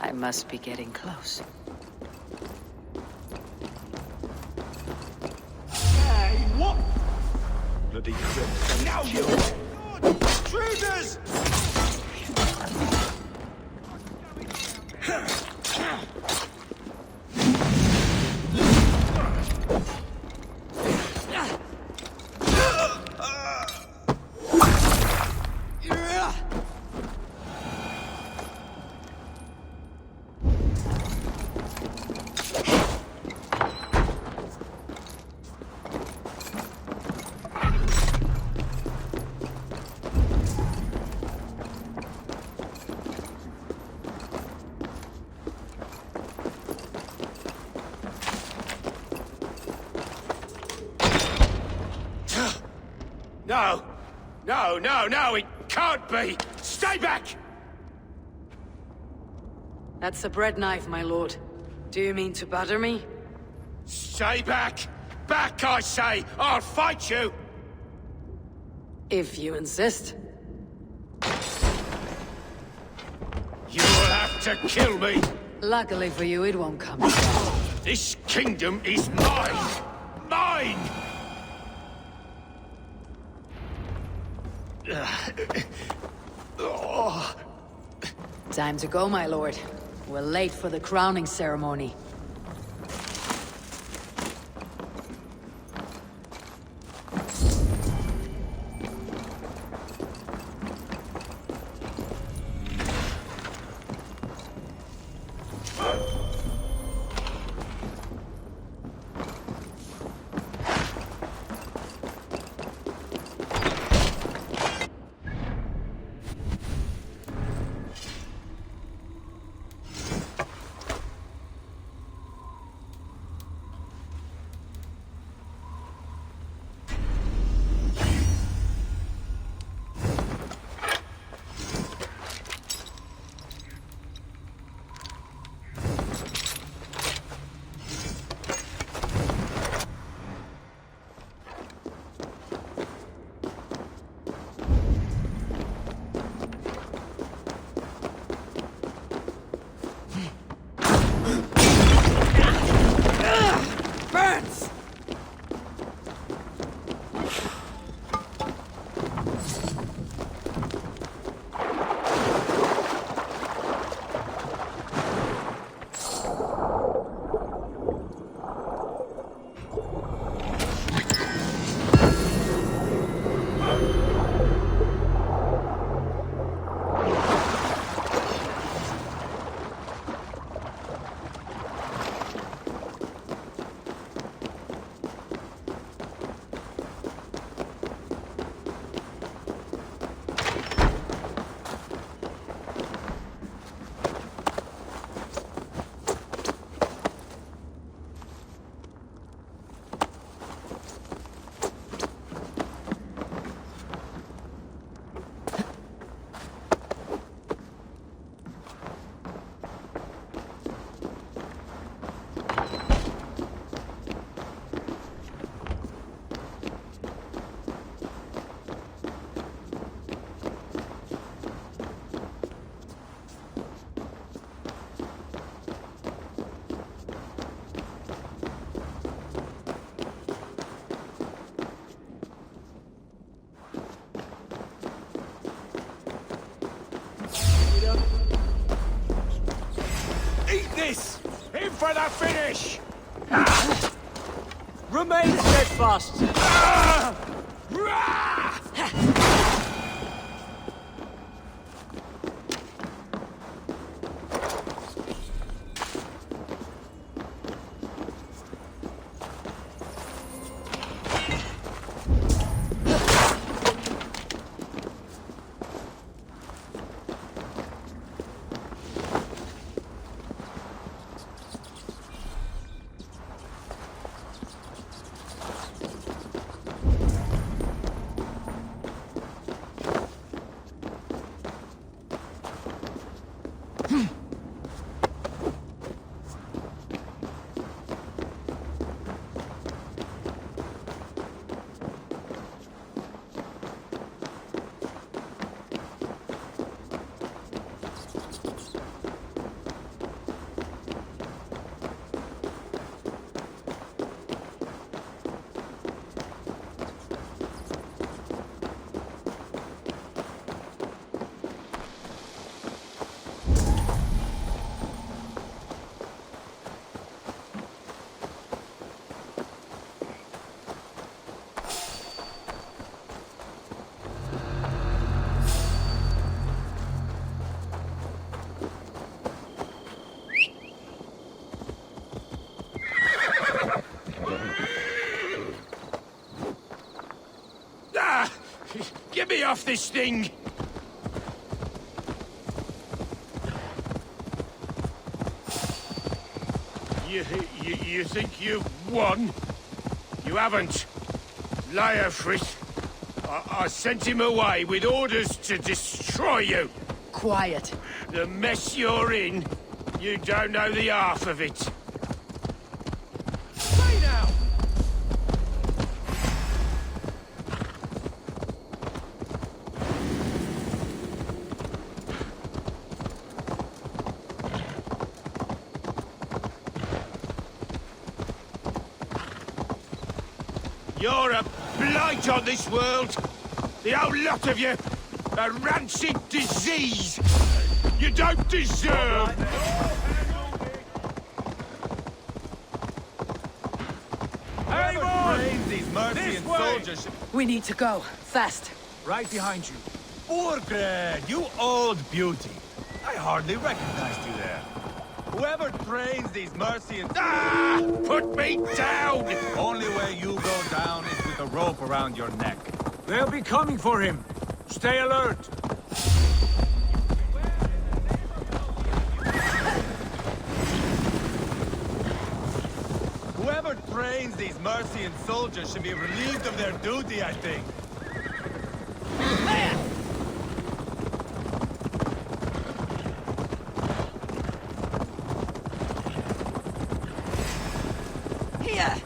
I must be getting close. Hey, what? Bloody crypt. Now you intruders! No! No, no, no, it can't be! Stay back! That's a bread knife, my lord. Do you mean to batter me? Stay back! Back, I say! I'll fight you! If you insist. You will have to kill me! Luckily for you, it won't come to that. This kingdom is mine! Mine! Time to go, my lord. We're late for the crowning ceremony. This! In for the finish! Remain steadfast! off this thing! You think you've won? You haven't. Leofrith. I sent him away with orders to destroy you. Quiet. The mess you're in, you don't know the half of it. Stay now! You're a blight on this world. The whole lot of you. A rancid disease. You don't deserve. Eivor! These Mercian soldiers. We need to go. Fast. Right behind you. Burgred, you old beauty. I hardly recognized you there. Whoever trains these Mercian... Ah! Put me down! Only way you go down is with a rope around your neck. They'll be coming for him. Stay alert. Whoever trains these Mercian soldiers should be relieved of their duty, I think. Here!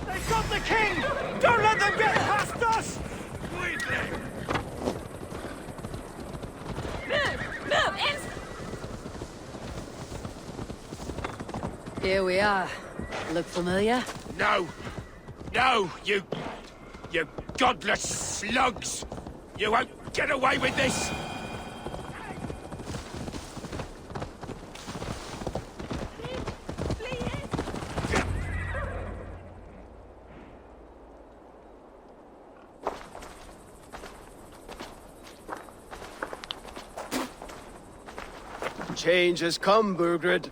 They've got the king! Don't let them get past us! Here we are. Look familiar? No! No, you godless slugs! You won't get away with this! Change has come, Burgred.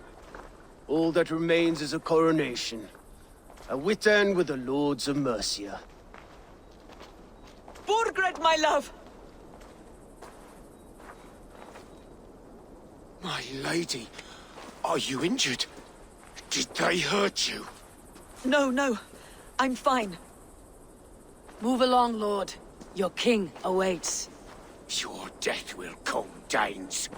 All that remains is a coronation. A wit end with the lords of Mercia. Burgred, my love! My lady, are you injured? Did they hurt you? No, no. I'm fine. Move along, Lord. Your king awaits. Your death will come, Danes.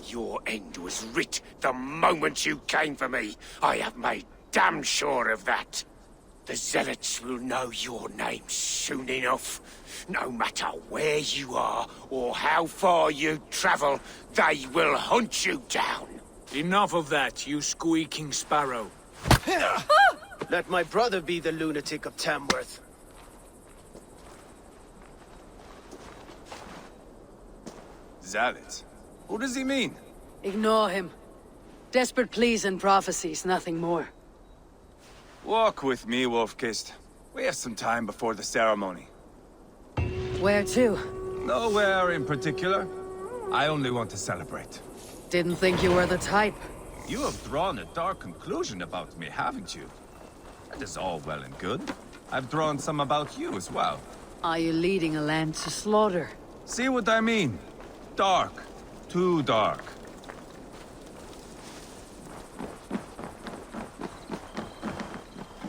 Your end was writ the moment you came for me. I have made damn sure of that. The zealots will know your name soon enough. No matter where you are or how far you travel, they will hunt you down. Enough of that, you squeaking sparrow. Let my brother be the lunatic of Tamworth. Zealots? Who does he mean? Ignore him. Desperate pleas and prophecies, nothing more. Walk with me, Wolf-Kissed. We have some time before the ceremony. Where to? Nowhere in particular. I only want to celebrate. Didn't think you were the type. You have drawn a dark conclusion about me, haven't you? That is all well and good. I've drawn some about you as well. Are you leading a land to slaughter? See what I mean? Dark. Too dark.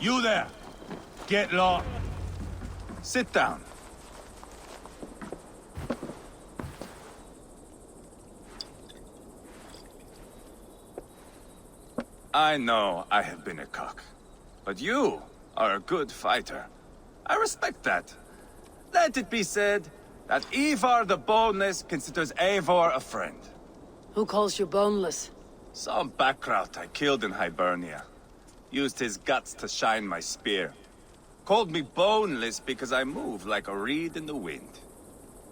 You there! Get lost! Sit down. I know I have been a cock, but you are a good fighter. I respect that. Let it be said that Eivor the Boneless considers Eivor a friend. Who calls you boneless? Some backrout I killed in Hibernia. Used his guts to shine my spear. Called me boneless because I move like a reed in the wind.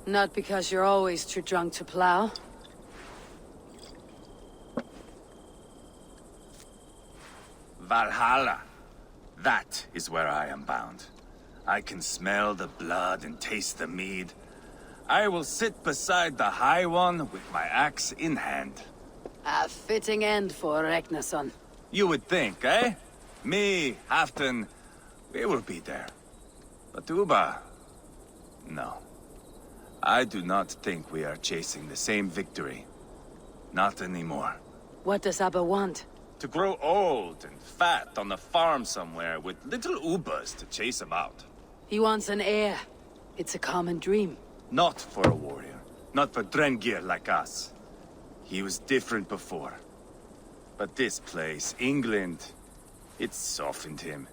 Not because you're always too drunk to plow. Valhalla. That is where I am bound. I can smell the blood and taste the mead. I will sit beside the High One with my axe in hand. A fitting end for Ragnarsson. You would think, eh? Me, Halfdan, we will be there. But Uba... no. I do not think we are chasing the same victory. Not anymore. What does Abba want? To grow old and fat on a farm somewhere with little Ubas to chase about. He wants an heir. It's a common dream. Not for a warrior. Not for Drengir like us. He was different before. But this place, England, it softened him.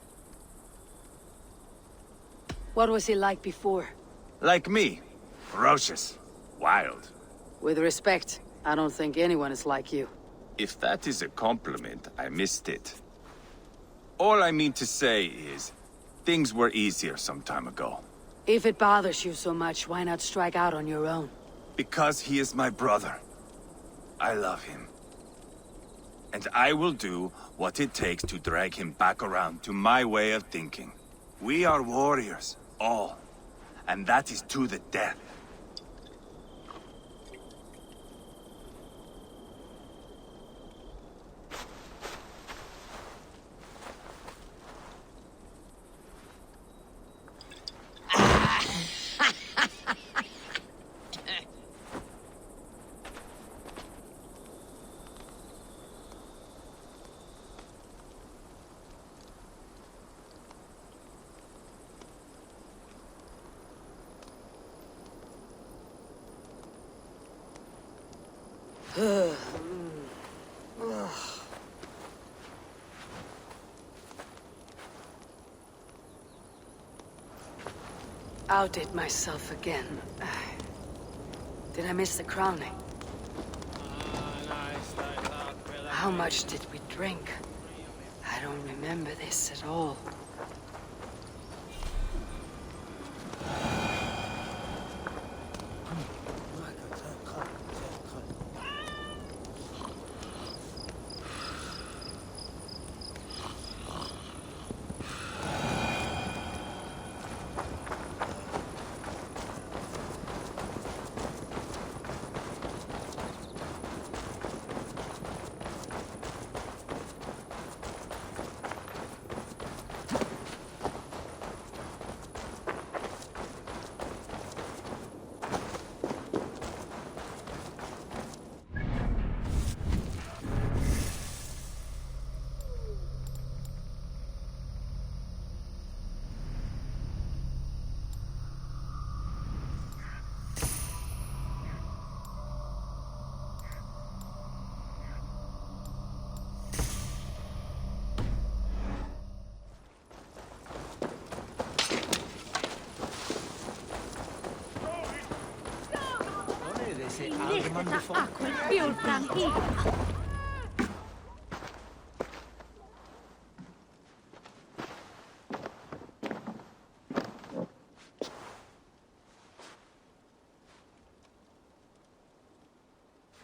What was he like before? Like me. Ferocious. Wild. With respect, I don't think anyone is like you. If that is a compliment, I missed it. All I mean to say is, things were easier some time ago. If it bothers you so much, why not strike out on your own? Because he is my brother. I love him. And I will do what it takes to drag him back around to my way of thinking. We are warriors, all. And that is to the death. Outdid myself again. Did I miss the crowning? How much did we drink? I don't remember this at all.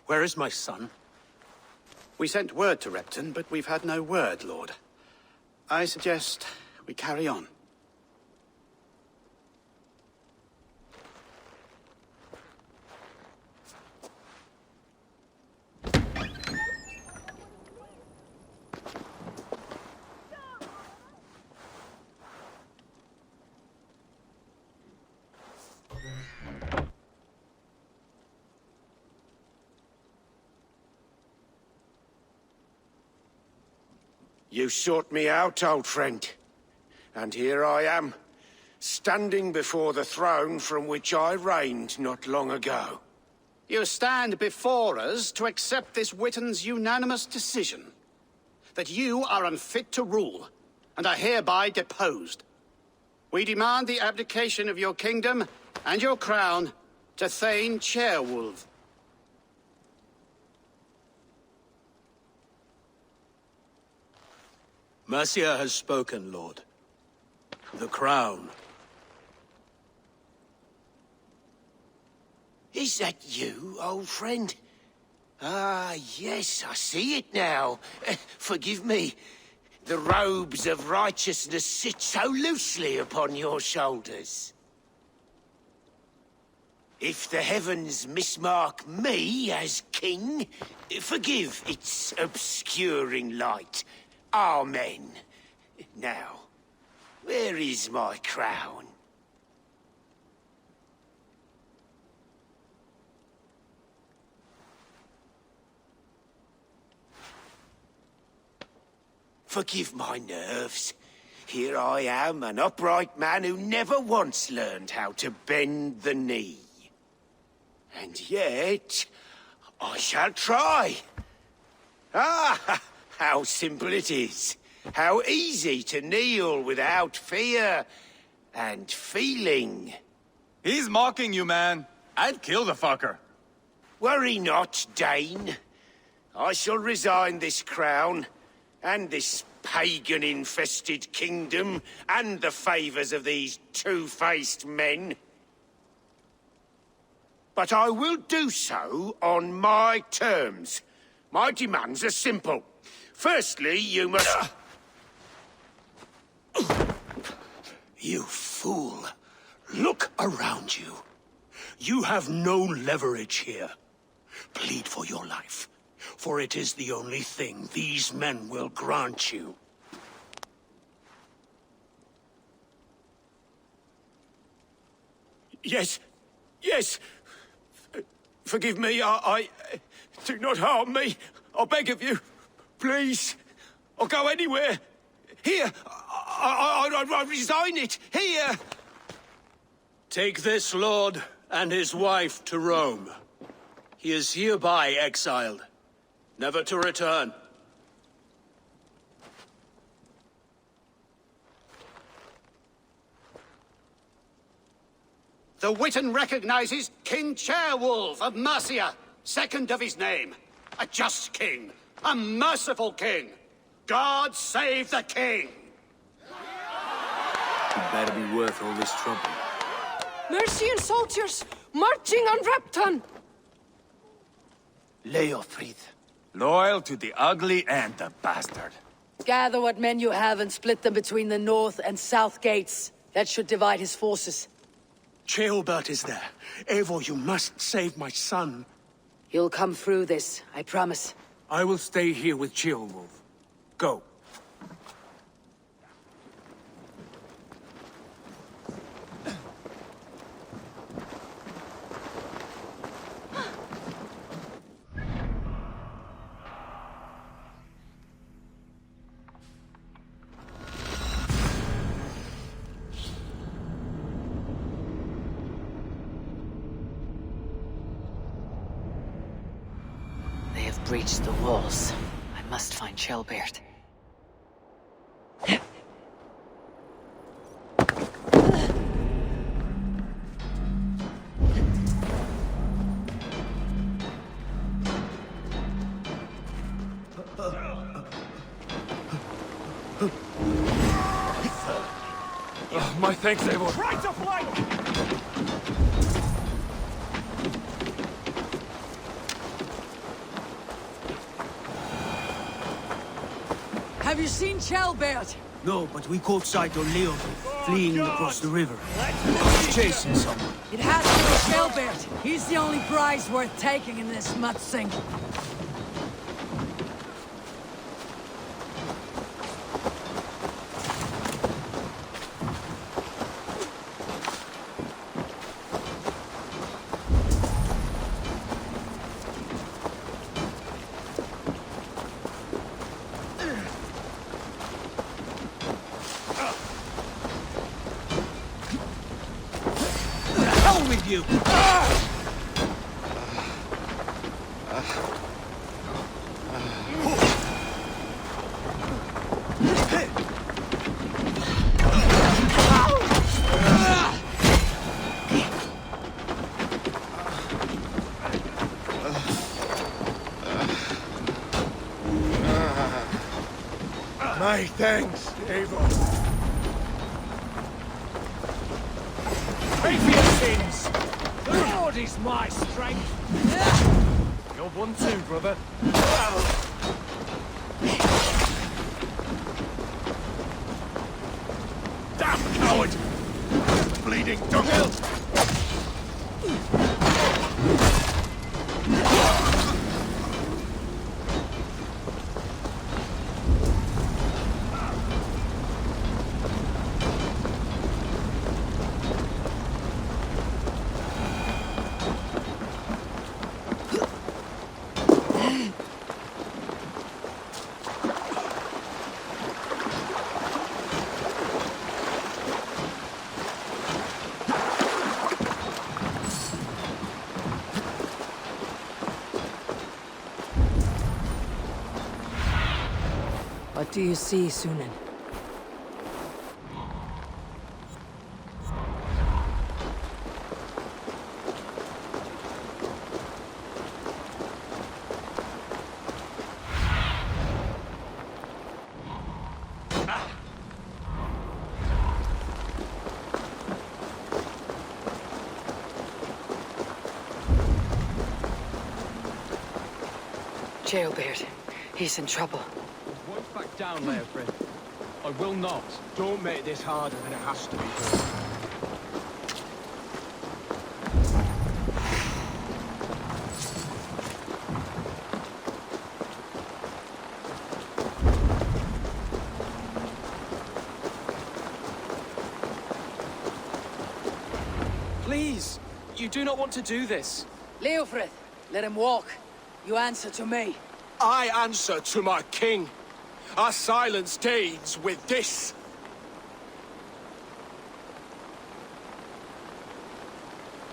Where is my son? We sent word to Repton, but we've had no word, Lord. I suggest we carry on. You sought me out, old friend. And here I am, standing before the throne from which I reigned not long ago. You stand before us to accept this Witten's unanimous decision. That you are unfit to rule, and are hereby deposed. We demand the abdication of your kingdom and your crown to Thane Ceolwulf. Mercia has spoken, Lord. The crown. Is that you, old friend? Ah, yes, I see it now. Forgive me. The robes of righteousness sit so loosely upon your shoulders. If the heavens mismark me as king, forgive its obscuring light. Amen. Now, where is my crown? Forgive my nerves. Here I am, an upright man who never once learned how to bend the knee. And yet, I shall try. Ah, how simple it is. How easy to kneel without fear and feeling. He's mocking you, man. I'd kill the fucker. Worry not, Dane. I shall resign this crown, and this pagan-infested kingdom, and the favors of these two-faced men. But I will do so on my terms. My demands are simple. Firstly, you must... You fool. Look around you. You have no leverage here. Plead for your life, for it is the only thing these men will grant you. Yes, yes. Forgive me, I... Do not harm me. I beg of you. Please. I'll go anywhere. Here. I resign it. Here. Take this lord and his wife to Rome. He is hereby exiled, never to return. The Witan recognizes King Ceolwulf of Mercia, second of his name. A just king, a merciful king. God save the king! It better be worth all this trouble. Mercian soldiers marching on Repton! Leofrid. Loyal to the ugly and the bastard. Gather what men you have and split them between the north and south gates. That should divide his forces. Ceolbert is there. Eivor, you must save my son. You'll come through this, I promise. I will stay here with Ceolwulf. Go. They have breached the walls. I must find Ceolbert. My thanks, Eivor. Try to flank! Have you seen Ceolbert? No, but we caught sight of Leofrid fleeing across the river. He's chasing someone. It has to be Ceolbert. He's the only prize worth taking in this mudsink. With you! My thanks, Eivor. Pay for your sins! The Lord is my strength! You're one too, brother. bleeding dunghill! What do you see, Sunan? Ceolwulf, he's in trouble. Won't back down, Leofrid. I will not. Don't make this harder than it has to be. Please! You do not want to do this. Leofrid, let him walk. You answer to me. I answer to my king. I silence Danes with this.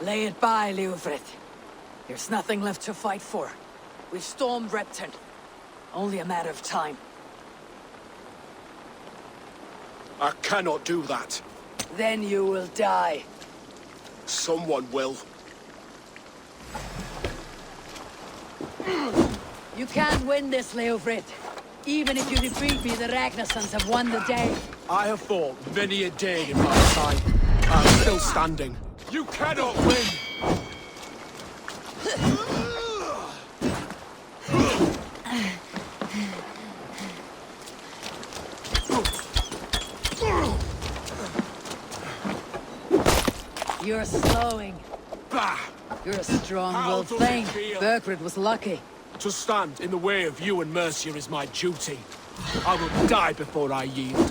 Lay it by, Leofrid. There's nothing left to fight for. We've stormed Repton. Only a matter of time. I cannot do that. Then you will die. Someone will. You can't win this, Leofrid. Even if you defeat me, the Ragnarsons have won the day. I have fought many a Dane in my time. I'm still standing. You cannot win! You're slowing. Bah! You're a strong-willed How does it thing. feel? Berkred was lucky. To stand in the way of you and Mercia is my duty. I will die before I yield.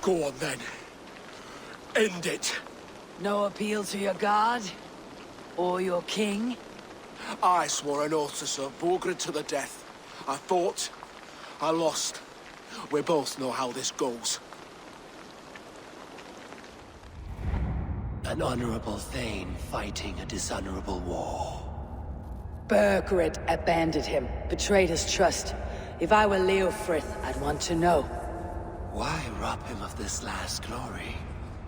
Go on then. End it. No appeal to your god? Or your king? I swore an oath to serve Borgred to the death. I fought. I lost. We both know how this goes. An honorable Thane fighting a dishonorable war. Berkred abandoned him, betrayed his trust. If I were Leofrid, I'd want to know. Why rob him of this last glory?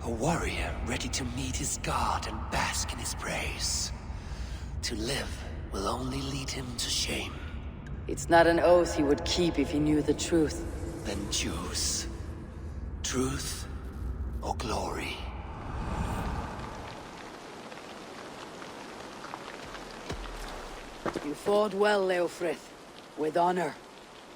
A warrior ready to meet his god and bask in his praise. To live will only lead him to shame. It's not an oath he would keep if he knew the truth. Then choose. Truth or glory. You fought well, Leofrid. With honor.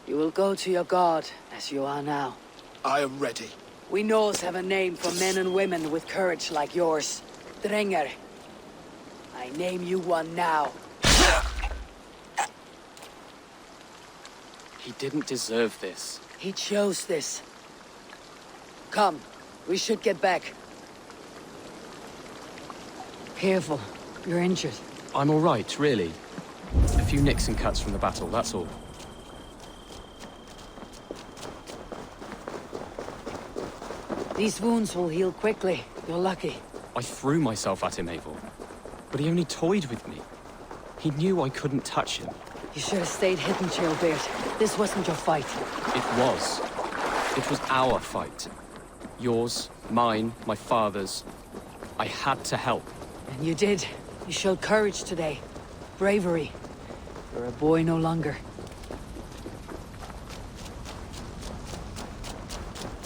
You will go to your god, as you are now. I am ready. We Norse have a name for men and women with courage like yours. Drenger. I name you one now. He didn't deserve this. He chose this. Come, we should get back. Careful, you're injured. I'm all right, really. A few nicks and cuts from the battle, that's all. These wounds will heal quickly. You're lucky. I threw myself at him, Eivor. But he only toyed with me. He knew I couldn't touch him. You should have stayed hidden, Ceolwulf. This wasn't your fight. It was. It was our fight. Yours, mine, my father's. I had to help. And you did. You showed courage today. Bravery. You're a boy no longer.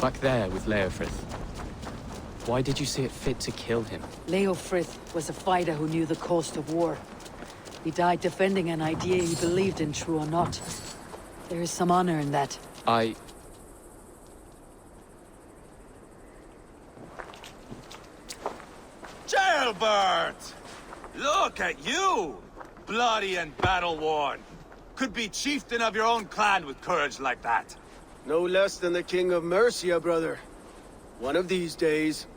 Back there with Leofrid. Why did you see it fit to kill him? Leofrith was a fighter who knew the cost of war. He died defending an idea he believed in, true or not. There is some honor in that. Jailbird! Look at you! Bloody and battle-worn. Could be chieftain of your own clan with courage like that. No less than the king of Mercia, brother. One of these days.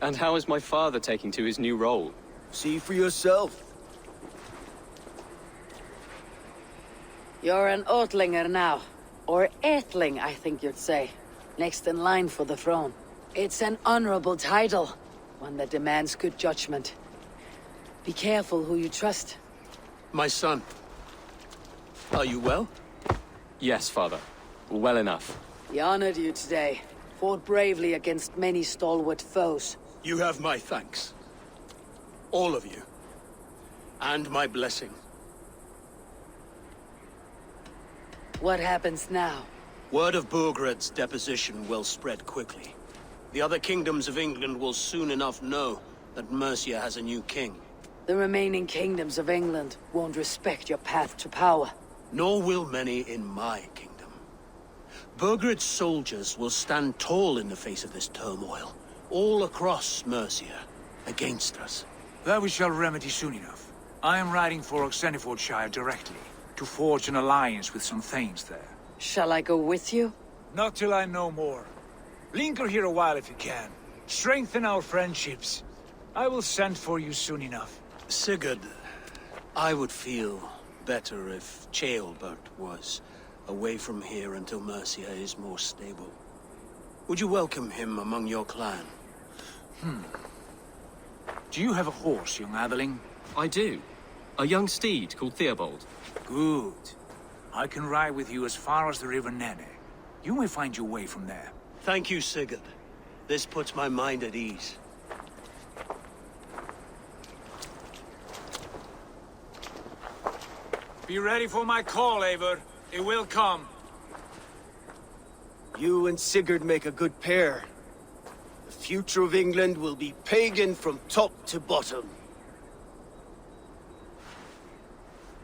And how is my father taking to his new role? See for yourself. You're an Oatlinger now. Or Aethling, I think you'd say. Next in line for the throne. It's an honorable title. One that demands good judgment. Be careful who you trust. My son. Are you well? Yes, father. Well enough. He honored you today. Fought bravely against many stalwart foes. You have my thanks. All of you. And my blessing. What happens now? Word of Burgred's deposition will spread quickly. The other kingdoms of England will soon enough know that Mercia has a new king. The remaining kingdoms of England won't respect your path to power. Nor will many in my kingdom. Burgred's soldiers will stand tall in the face of this turmoil, all across Mercia, against us. That we shall remedy soon enough. I am riding for Oxenfordshire directly, to forge an alliance with some thanes there. Shall I go with you? Not till I know more. Linger here a while if you can. Strengthen our friendships. I will send for you soon enough. Sigurd, I would feel better if Ceolwulf was away from here until Mercia is more stable. Would you welcome him among your clan? Do you have a horse, young atheling? I do. A young steed called Theobald. Good. I can ride with you as far as the River Nene. You may find your way from there. Thank you, Sigurd. This puts my mind at ease. Be ready for my call, Eivor. It will come. You and Sigurd make a good pair. The future of England will be pagan from top to bottom.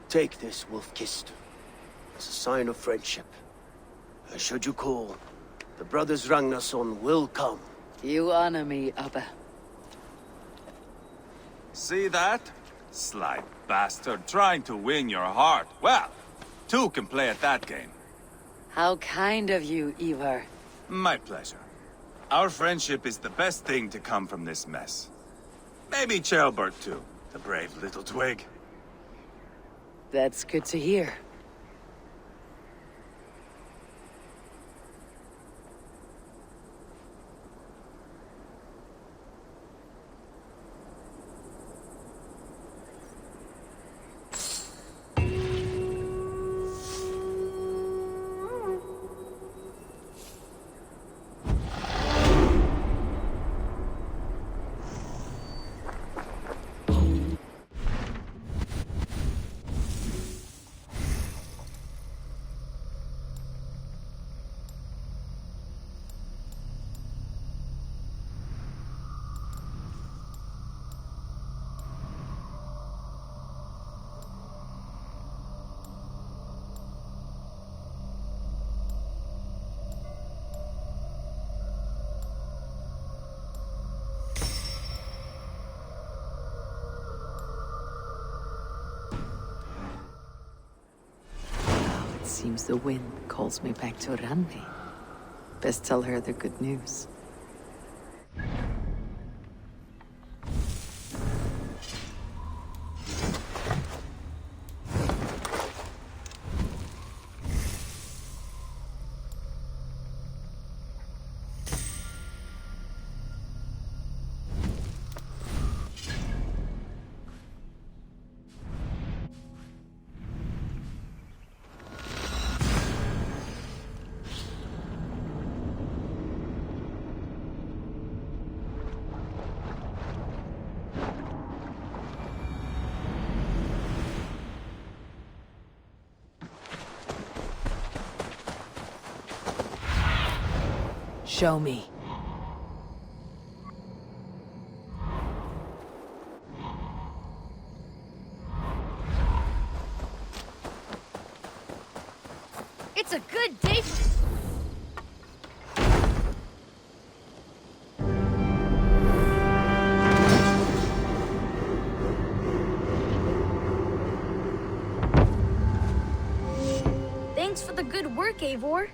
Take this, Wolf-Kissed. As a sign of friendship. And should you call, the brothers Ragnarsson will come. You honor me, Abba. See that? Sly bastard trying to win your heart. Well, two can play at that game. How kind of you, Eivor. My pleasure. Our friendship is the best thing to come from this mess. Maybe Ceolwulf too, the brave little twig. That's good to hear. Seems the wind calls me back to Randi. Best tell her the good news. Show me. It's a good day for... Thanks for the good work, Eivor.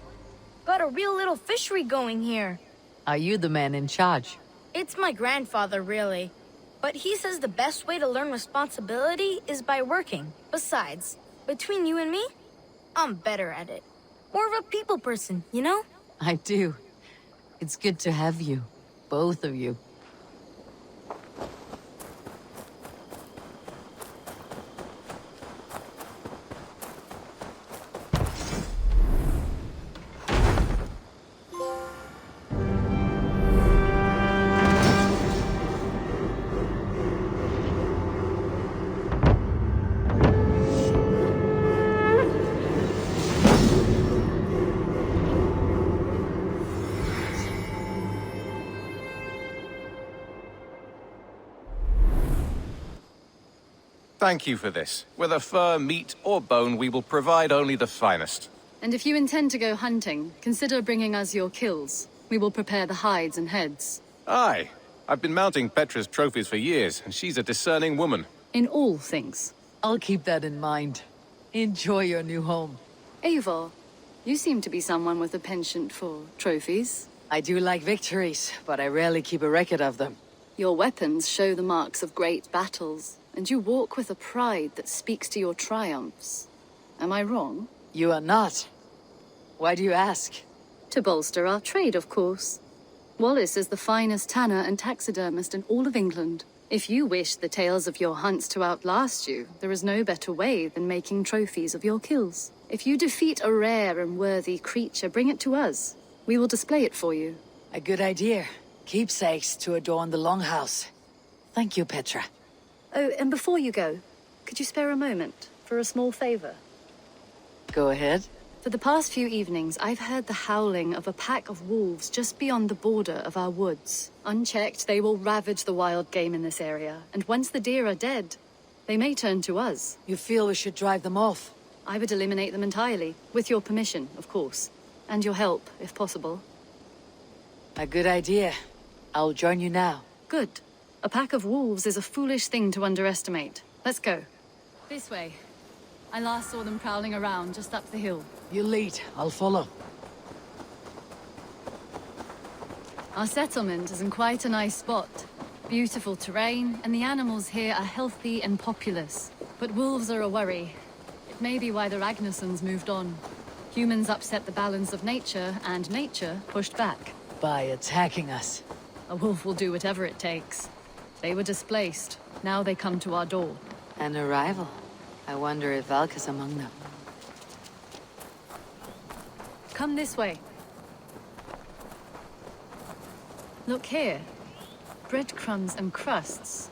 Got a real little fishery going here. Are you the man in charge? It's my grandfather, really. But he says the best way to learn responsibility is by working. Besides, between you and me, I'm better at it. More of a people person, you know? I do. It's good to have you. Both of you. Thank you for this. Whether fur, meat, or bone, we will provide only the finest. And if you intend to go hunting, consider bringing us your kills. We will prepare the hides and heads. Aye. I've been mounting Petra's trophies for years, and she's a discerning woman. In all things. I'll keep that in mind. Enjoy your new home. Eivor, you seem to be someone with a penchant for trophies. I do like victories, but I rarely keep a record of them. Your weapons show the marks of great battles, and you walk with a pride that speaks to your triumphs. Am I wrong? You are not. Why do you ask? To bolster our trade, of course. Wallace is the finest tanner and taxidermist in all of England. If you wish the tales of your hunts to outlast you, there is no better way than making trophies of your kills. If you defeat a rare and worthy creature, bring it to us. We will display it for you. A good idea. Keepsakes to adorn the longhouse. Thank you, Petra. Oh, and before you go, could you spare a moment for a small favor? Go ahead. For the past few evenings, I've heard the howling of a pack of wolves just beyond the border of our woods. Unchecked, they will ravage the wild game in this area, and once the deer are dead, they may turn to us. You feel we should drive them off? I would eliminate them entirely, with your permission, of course. And your help, if possible. A good idea. I'll join you now. Good. A pack of wolves is a foolish thing to underestimate. Let's go. This way. I last saw them prowling around just up the hill. You lead. I'll follow. Our settlement is in quite a nice spot. Beautiful terrain, and the animals here are healthy and populous. But wolves are a worry. It may be why the Ragnarsons moved on. Humans upset the balance of nature, and nature pushed back. By attacking us. A wolf will do whatever it takes. They were displaced. Now they come to our door. An arrival. I wonder if Valka's among them. Come this way. Look here. Breadcrumbs and crusts.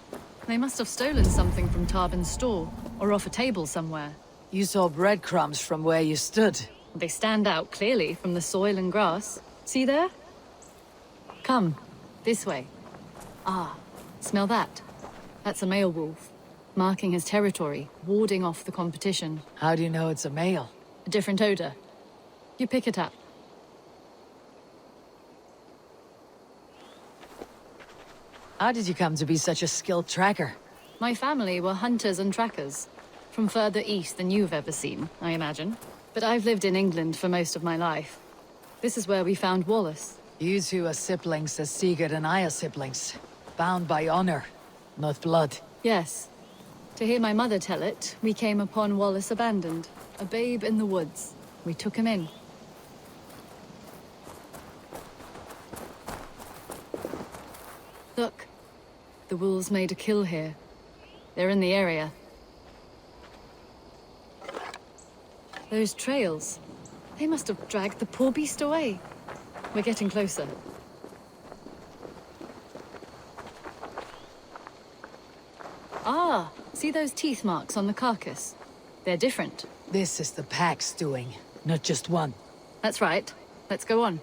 They must have stolen something from Tarbin's store, or off a table somewhere. You saw breadcrumbs from where you stood. They stand out clearly from the soil and grass. See there? Come, this way. Ah, smell that? That's a male wolf, marking his territory, warding off the competition. How do you know it's a male? A different odor. You pick it up. How did you come to be such a skilled tracker? My family were hunters and trackers. From further east than you've ever seen, I imagine. But I've lived in England for most of my life. This is where we found Wallace. You two are siblings as Sigurd and I are siblings. Bound by honor, not blood. Yes. To hear my mother tell it, we came upon Wallace abandoned. A babe in the woods. We took him in. Look. The wolves made a kill here. They're in the area. Those trails. They must have dragged the poor beast away. We're getting closer. Ah, see those teeth marks on the carcass? They're different. This is the pack's doing, not just one. That's right. Let's go on.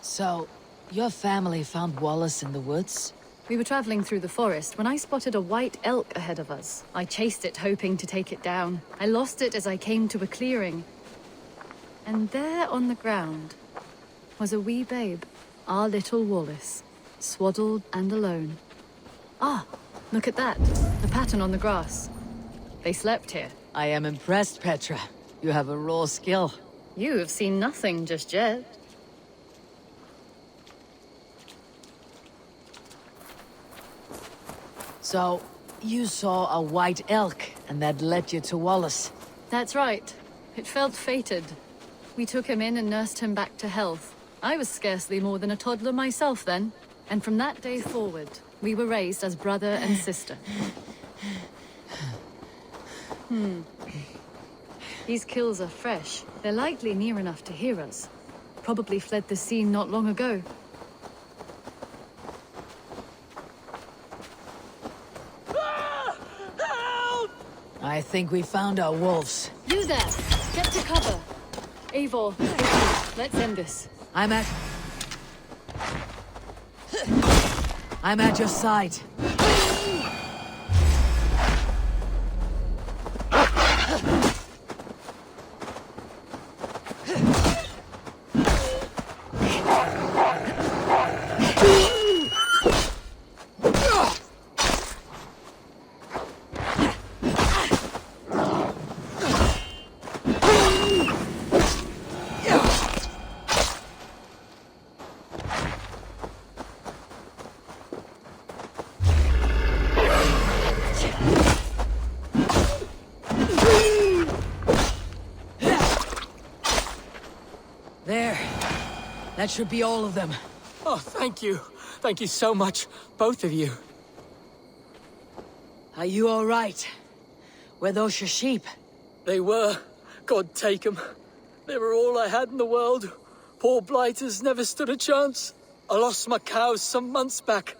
So, your family found Wallace in the woods? We were traveling through the forest when I spotted a white elk ahead of us. I chased it, hoping to take it down. I lost it as I came to a clearing. And there on the ground was a wee babe, our little Wallace, swaddled and alone. Ah, look at that, the pattern on the grass. They slept here. I am impressed, Petra. You have a raw skill. You have seen nothing just yet. So, you saw a white elk, and that led you to Wallace? That's right. It felt fated. We took him in and nursed him back to health. I was scarcely more than a toddler myself then. And from that day forward, we were raised as brother and sister. These kills are fresh. They're likely near enough to hear us. Probably fled the scene not long ago. I think we found our wolves. You there! Get to cover! Eivor, let's end this. I'm at your side. There. That should be all of them. Oh, thank you. Thank you so much, both of you. Are you all right? Were those your sheep? They were. God take them. They were all I had in the world. Poor blighters never stood a chance. I lost my cows some months back.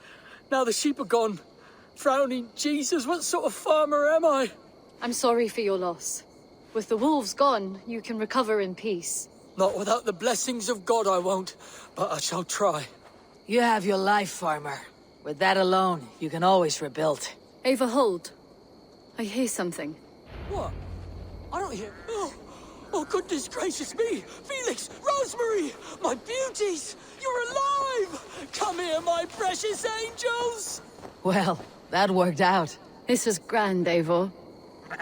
Now the sheep are gone. Frowning Jesus, what sort of farmer am I? I'm sorry for your loss. With the wolves gone, you can recover in peace. Not without the blessings of God I won't, but I shall try. You have your life, farmer. With that alone, you can always rebuild. Eivor, hold. I hear something. What? I don't hear... Oh, goodness gracious me! Felix! Rosemary! My beauties! You're alive! Come here, my precious angels! Well, that worked out. This was grand, Eivor.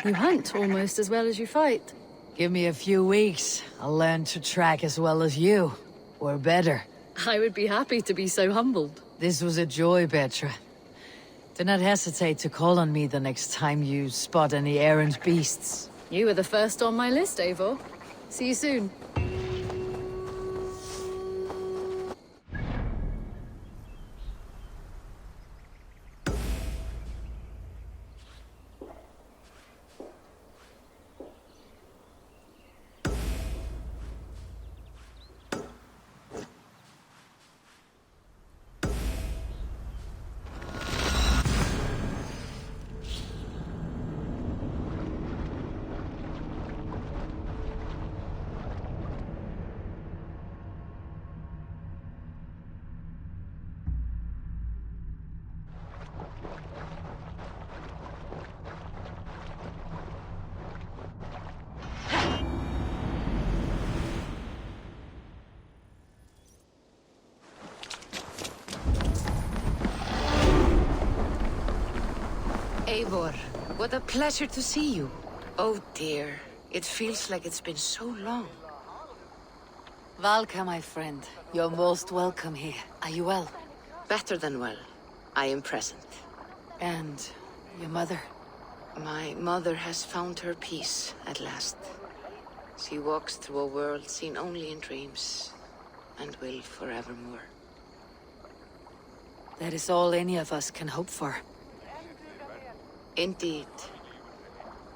You hunt almost as well as you fight. Give me a few weeks. I'll learn to track as well as you. Or better. I would be happy to be so humbled. This was a joy, Petra. Do not hesitate to call on me the next time you spot any errant beasts. You were the first on my list, Eivor. See you soon. Eivor, what a pleasure to see you. Oh dear, it feels like it's been so long. Valka, my friend, you're most welcome here. Are you well? Better than well. I am present. And your mother? My mother has found her peace at last. She walks through a world seen only in dreams, and will forevermore. That is all any of us can hope for. Indeed.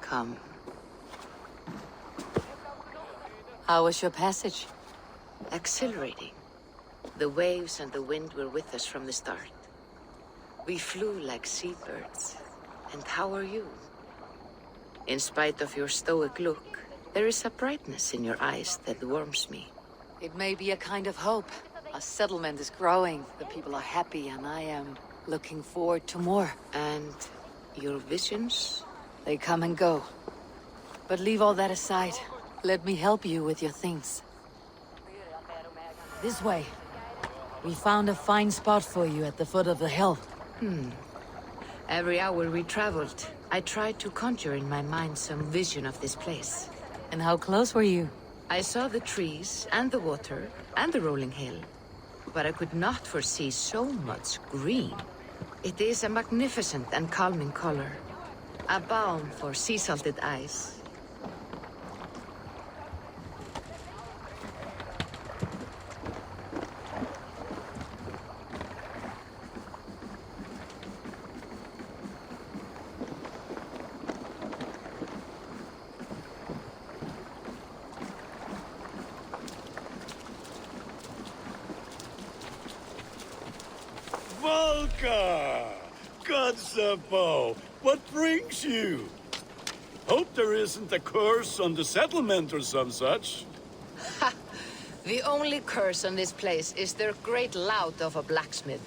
Come. How was your passage? Exhilarating. The waves and the wind were with us from the start. We flew like seabirds. And how are you? In spite of your stoic look, there is a brightness in your eyes that warms me. It may be a kind of hope. A settlement is growing, the people are happy, and I am Looking forward to more. And your visions? They come and go. But leave all that aside. Let me help you with your things. This way. We found a fine spot for you at the foot of the hill. Every hour we traveled, I tried to conjure in my mind some vision of this place. And how close were you? I saw the trees, and the water, and the rolling hill. But I could not foresee so much green. It is a magnificent and calming color. A balm for sea-salted eyes. Valka! Gods above, what brings you? Hope there isn't a curse on the settlement or some such. Ha! The only curse on this place is their great lout of a blacksmith.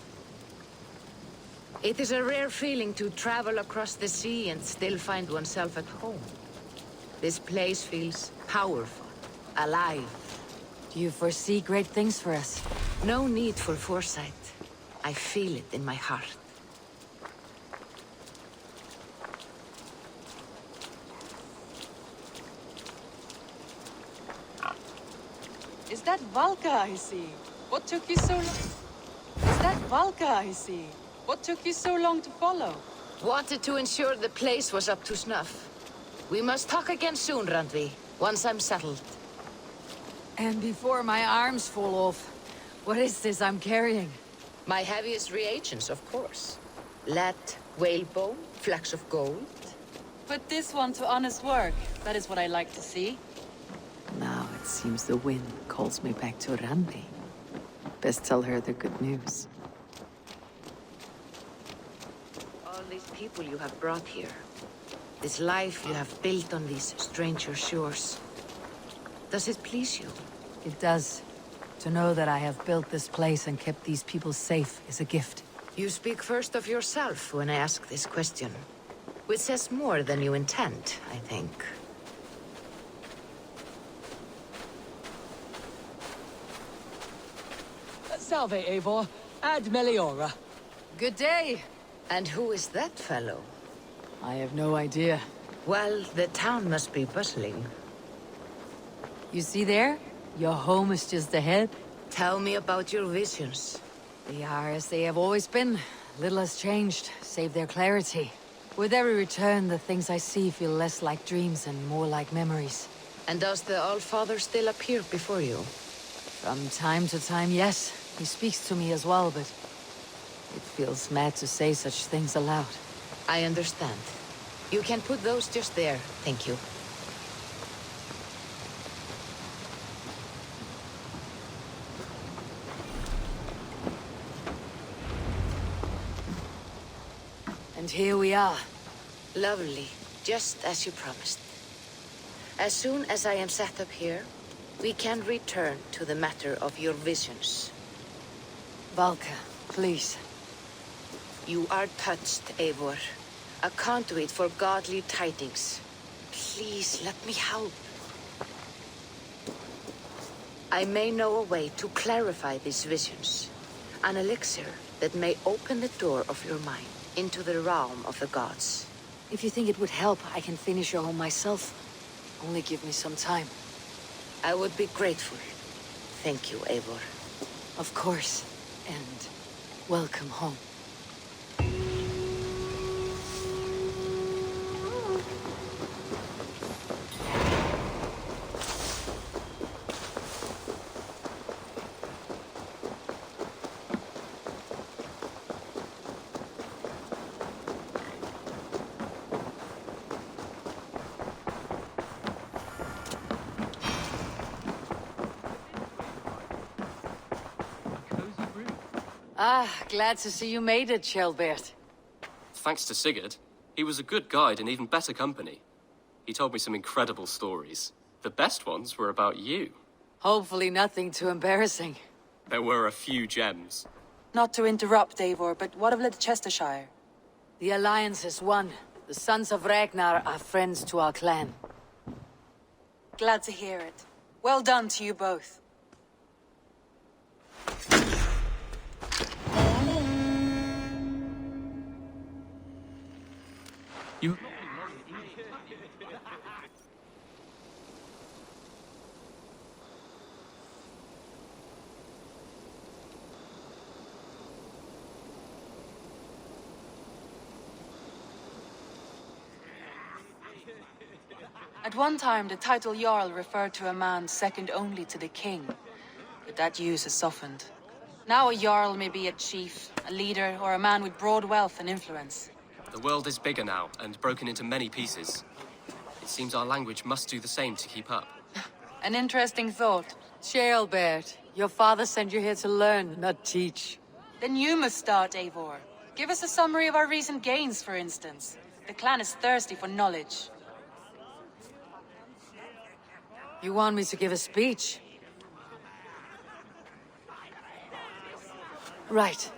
It is a rare feeling to travel across the sea and still find oneself at home. This place feels powerful, alive. Do you foresee great things for us? No need for foresight. I feel it in my heart. Is that Valka I see? What took you so long? Is that Valka I see? What took you so long to follow? Wanted to ensure the place was up to snuff. We must talk again soon, Randvi, once I'm settled. And before my arms fall off, what is this I'm carrying? My heaviest reagents, of course. Lead, whalebone, flecks of gold. Put this one to honest work. That is what I like to see. Now it seems the wind calls me back to Randvi. Best tell her the good news. All these people you have brought here. This life you have built on these stranger shores. Does it please you? It does. To know that I have built this place and kept these people safe is a gift. You speak first of yourself when I ask this question. Which says more than you intend, I think. Salve, Eivor. Ad Meliora. Good day. And who is that fellow? I have no idea. Well, the town must be bustling. You see there? Your home is just ahead. Tell me about your visions. They are as they have always been. Little has changed, save their clarity. With every return, the things I see feel less like dreams and more like memories. And does the Allfather still appear before you? From time to time, yes. He speaks to me as well, but it feels mad to say such things aloud. I understand. You can put those just there, thank you. And here we are. Lovely, just as you promised. As soon as I am set up here, we can return to the matter of your visions. Valka, please. You are touched, Eivor. A conduit for godly tidings. Please, let me help. I may know a way to clarify these visions. An elixir that may open the door of your mind into the realm of the gods. If you think it would help, I can finish your home myself. Only give me some time. I would be grateful. Thank you, Eivor. Of course. And welcome home. Ah, glad to see you made it, Ceolwulf. Thanks to Sigurd. He was a good guide and even better company. He told me some incredible stories. The best ones were about you. Hopefully nothing too embarrassing. There were a few gems. Not to interrupt, Eivor, but what of Leicestershire? The alliance is won. The sons of Ragnar are friends to our clan. Glad to hear it. Well done to you both. You... At one time, the title Jarl referred to a man second only to the king. But that use has softened. Now a Jarl may be a chief, a leader, or a man with broad wealth and influence. The world is bigger now, and broken into many pieces. It seems our language must do the same to keep up. An interesting thought. Ceolbert, your father sent you here to learn, not teach. Then you must start, Eivor. Give us a summary of our recent gains, for instance. The clan is thirsty for knowledge. You want me to give a speech? Right.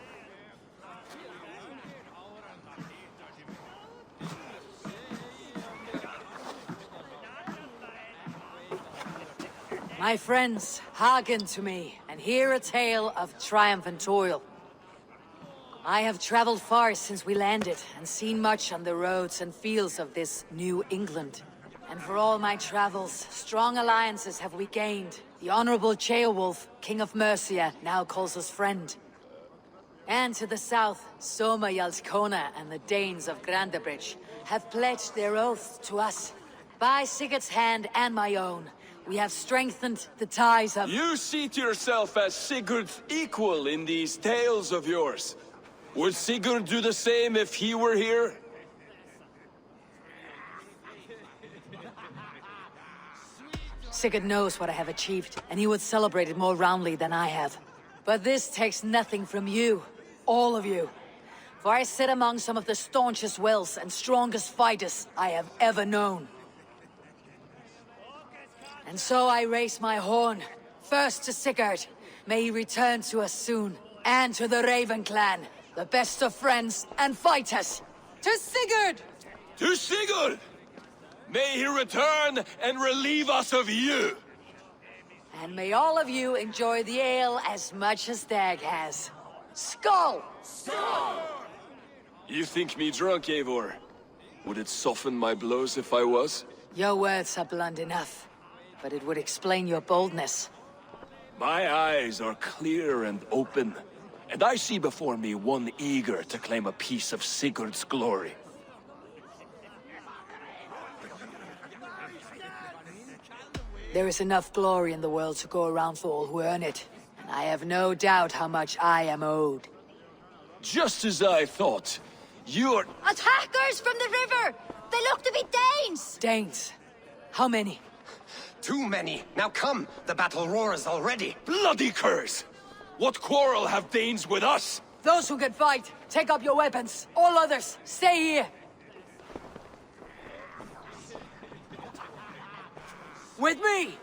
My friends, hearken to me, and hear a tale of triumph and toil. I have traveled far since we landed, and seen much on the roads and fields of this New England. And for all my travels, strong alliances have we gained. The Honorable Ceolwulf, King of Mercia, now calls us friend. And to the south, Soma Jarlskona and the Danes of Grandebridge have pledged their oaths to us. By Sigurd's hand and my own, we have strengthened the ties of— You seat yourself as Sigurd's equal in these tales of yours. Would Sigurd do the same if he were here? Sigurd knows what I have achieved, and he would celebrate it more roundly than I have. But this takes nothing from you, all of you. For I sit among some of the staunchest wills and strongest fighters I have ever known. And so I raise my horn, first to Sigurd. May he return to us soon. And to the Raven clan, the best of friends and fighters. To Sigurd! To Sigurd! May he return and relieve us of you! And may all of you enjoy the ale as much as Dag has. Skull! Skull! You think me drunk, Eivor? Would it soften my blows if I was? Your words are blunt enough, but it would explain your boldness. My eyes are clear and open, and I see before me one eager to claim a piece of Sigurd's glory. There is enough glory in the world to go around for all who earn it, and I have no doubt how much I am owed. Just as I thought. You're— Attackers from the river! They look to be Danes! Danes? How many? Too many. Now come, the battle roars already. Bloody curse! What quarrel have Danes with us? Those who can fight, take up your weapons. All others, stay here. With me!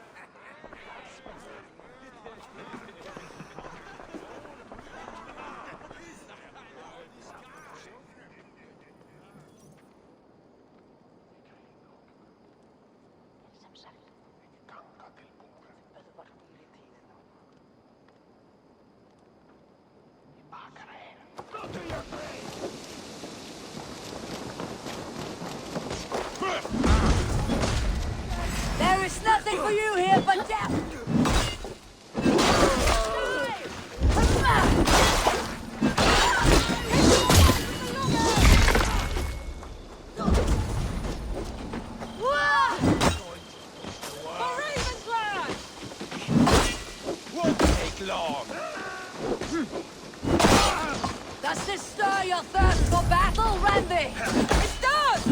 There is nothing for you here but death! Won't take long. Does this stir your thirst for battle, Randy? It does!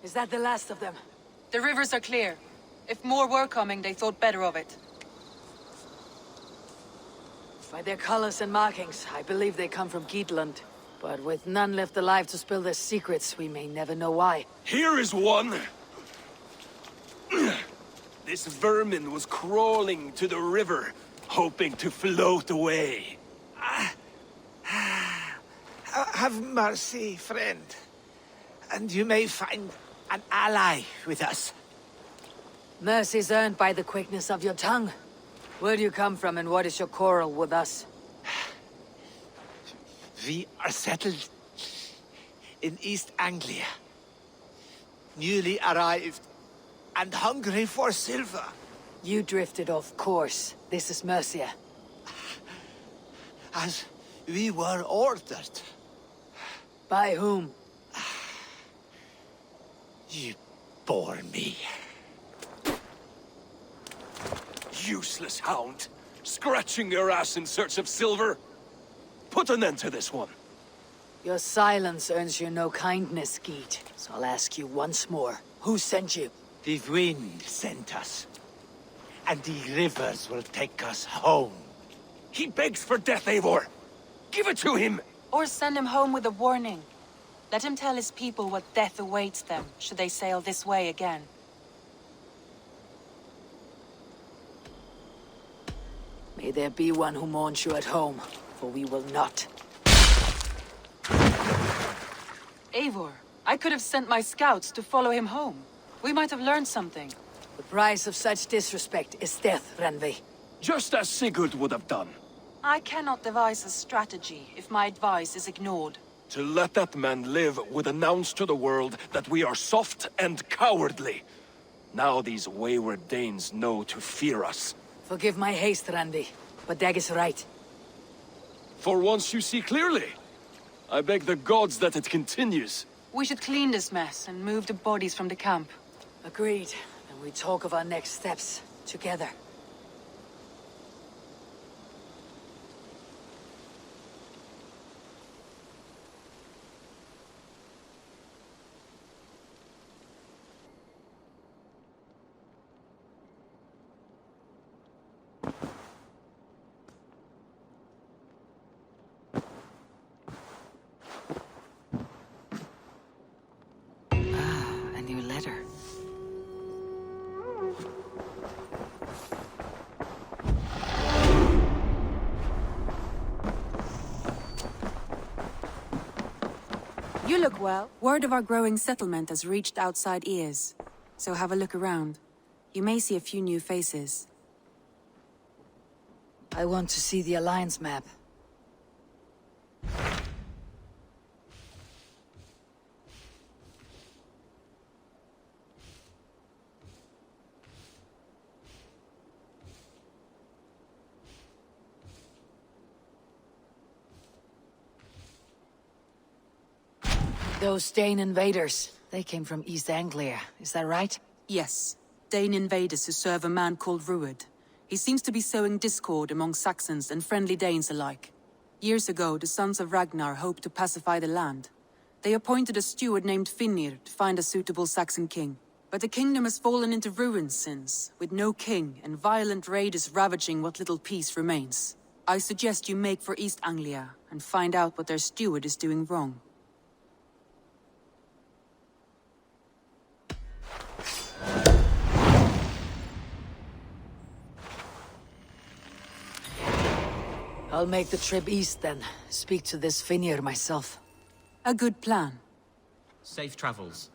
Is that the last of them? The rivers are clear. If more were coming, they thought better of it. By their colors and markings, I believe they come from Geatland. But with none left alive to spill their secrets, we may never know why. Here is one! This vermin was crawling to the river, hoping to float away. Have mercy, friend. And you may find an ally with us. Mercy's earned by the quickness of your tongue. Where do you come from and what is your quarrel with us? We are settled in East Anglia. Newly arrived and hungry for silver. You drifted off course. This is Mercia. As we were ordered. By whom? You bore me. Useless hound! Scratching your ass in search of silver! Put an end to this one! Your silence earns you no kindness, Geet. So I'll ask you once more. Who sent you? The wind sent us. And the rivers will take us home. He begs for death, Eivor! Give it to him! Or send him home with a warning. Let him tell his people what death awaits them, should they sail this way again. May there be one who mourns you at home, for we will not. Eivor, I could have sent my scouts to follow him home. We might have learned something. The price of such disrespect is death, Randvi. Just as Sigurd would have done. I cannot devise a strategy if my advice is ignored. To let that man live would announce to the world that we are soft and cowardly. Now these wayward Danes know to fear us. Forgive my haste, Randvi, but Dag is right. For once you see clearly. I beg the gods that it continues. We should clean this mess and move the bodies from the camp. Agreed. And we talk of our next steps, together. A new letter. You look well. Word of our growing settlement has reached outside ears. So have a look around. You may see a few new faces. I want to see the Alliance map. Those Dane invaders, they came from East Anglia, is that right? Yes. Dane invaders who serve a man called Rued. He seems to be sowing discord among Saxons and friendly Danes alike. Years ago, the sons of Ragnar hoped to pacify the land. They appointed a steward named Finnir to find a suitable Saxon king. But the kingdom has fallen into ruins since, with no king and violent raiders ravaging what little peace remains. I suggest you make for East Anglia and find out what their steward is doing wrong. I'll make the trip east then. Speak to this Finnir myself. A good plan. Safe travels.